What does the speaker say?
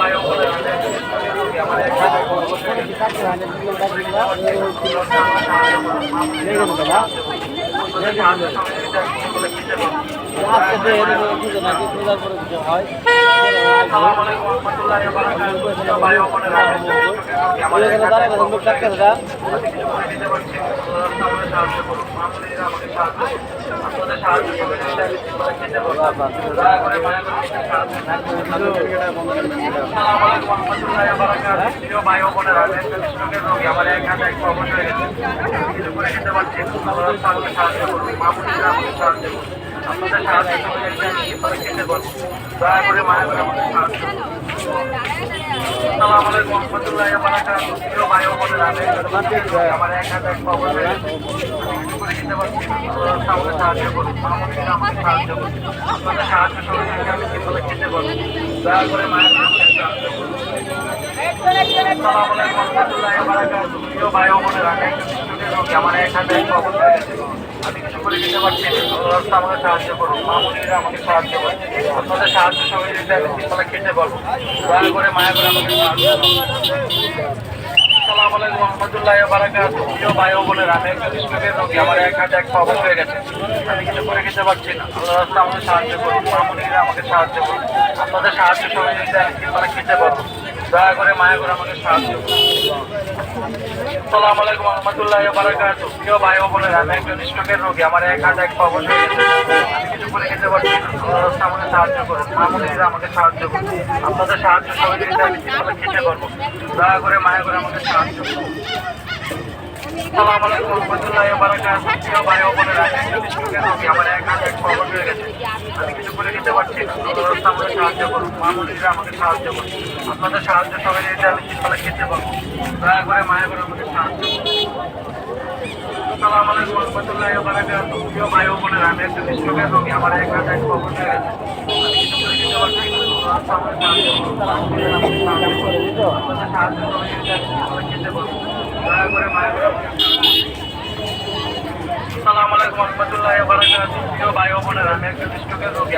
আমার এক হাতে এক খবর হয়ে গেছে কিছু করে খেতে পারছি আমাকে সাহায্য করুন মামুনিরা আমাকে সাহায্য করুন আপনাদের সাহায্য করে খেতে পারবো দয়া করে মায়া করে আমাকে সাহায্য করুন আসসালামু আলাইকুম রহমতুল্লাহি ওয়া বারাকাতুহু প্রিয় ভাই ও বোনেরা আমার এক হাতে এক খবর হয়ে গেছে কিছু করে খেতে পারছি আমাকে সাহায্য করুন মামুনিরা আমাকে সাহায্য করুন আপনাদের সাহায্য সহযোগিতা আমি কিভাবে খেতে পারবো দয়া করে মায়া করে আমাকে সাহায্য করুন আসসালামু আলাইকুম রহমতুল্লাহি ওয়া বারাকাতুহু প্রিয় ভাই ও বোনেরা আমার এক হাতে এক খবর হয়ে গেছে আমি কিছু করে দিতে পারছি আমাকে সাহায্য করুন মামুনিরা আমাকে সাহায্য করুন আপনাদের সাহায্য সহযোগিতা আমি কিভাবে খেতে পারবো দয়া করে মায়া করে আমাকে সাহায্য করুন আসসালামু আলাইকুম রহমতুল্লাহি ওয়া বারাকাতুহু প্রিয় ভাই ও বোনেরা আমি একজন স্ট্রোকের রোগী আমার এক হাতে এক খবর হয়ে গেছে আমি কিছু করে খেতে পারছি না আল্লাহ রাস্তা আমাকে সাহায্য করুন মামুনিরা আমাকে সাহায্য করুন আপনাদের সাহায্য সহযোগিতা আমি কিভাবে খেতে পারবো দয়া করে মায়া করে আমাকে সাহায্য করুন আসসালামু আলাইকুম রহমতুল্লাহি ওয়া বারাকাতুহু প্রিয় ভাই ও বোনেরা আমি একজন স্ট্রোকের রোগী আমার এক হাতে এক খবর হয়ে গেছে আমি কিছু করে খেতে পারছি না আল্লাহ রাস্তা আমাকে সাহায্য করুন মামুনিরা আমাকে সাহায্য করুন আপনাদের সাহায্য সহযোগিতা আমি কিভাবে খেতে পারবো দয়া করে মায়া করে আমাকে সাহায্য করুন আসসালামু আলাইকুম রহমতুল্লাহি ওয়া বারাকাতুহু প্রিয় ভাই ও বোনেরা আমি একজন স্ট্রোকের রোগী আমার এক হাতে এক খবর হয়ে গেছে আমি কিছু করে খেতে পারছি না আল্লাহ রাস্তা আমাকে সাহায্য করুন মামুনিরা আমাকে সাহায্য করুন আপনাদের সাহায্য সহযোগিতা আমি কিভাবে খেতে পারবো দয়া করে মায়া করে আমাকে সাহায্য করুন আসসালামু আলাইকুম রহমতুল্লাহি ওয়া বারাকাতুহু প্রিয় ভাই ও বোনেরা আমি একজন স্ট্রোকের রোগী আমার এক হাতে এক খবর হয়ে গেছে আমি কিছু করে খেতে পারছি না আল্লাহ রাস্তা আমাকে সাহায্য করুন মামুনিরা আমাকে সাহায্য করুন আপনাদের সাহায্য সহযোগিতা আমি কিভাবে খেতে পারবো দয়া করে মায়া করে আমাকে আসসালামু আলাইকুম রহমতুল্লাহি ওয়া বারাকাতুহু প্রিয় ভাই ও বোনেরা আমি একজন স্ট্রোকের রোগী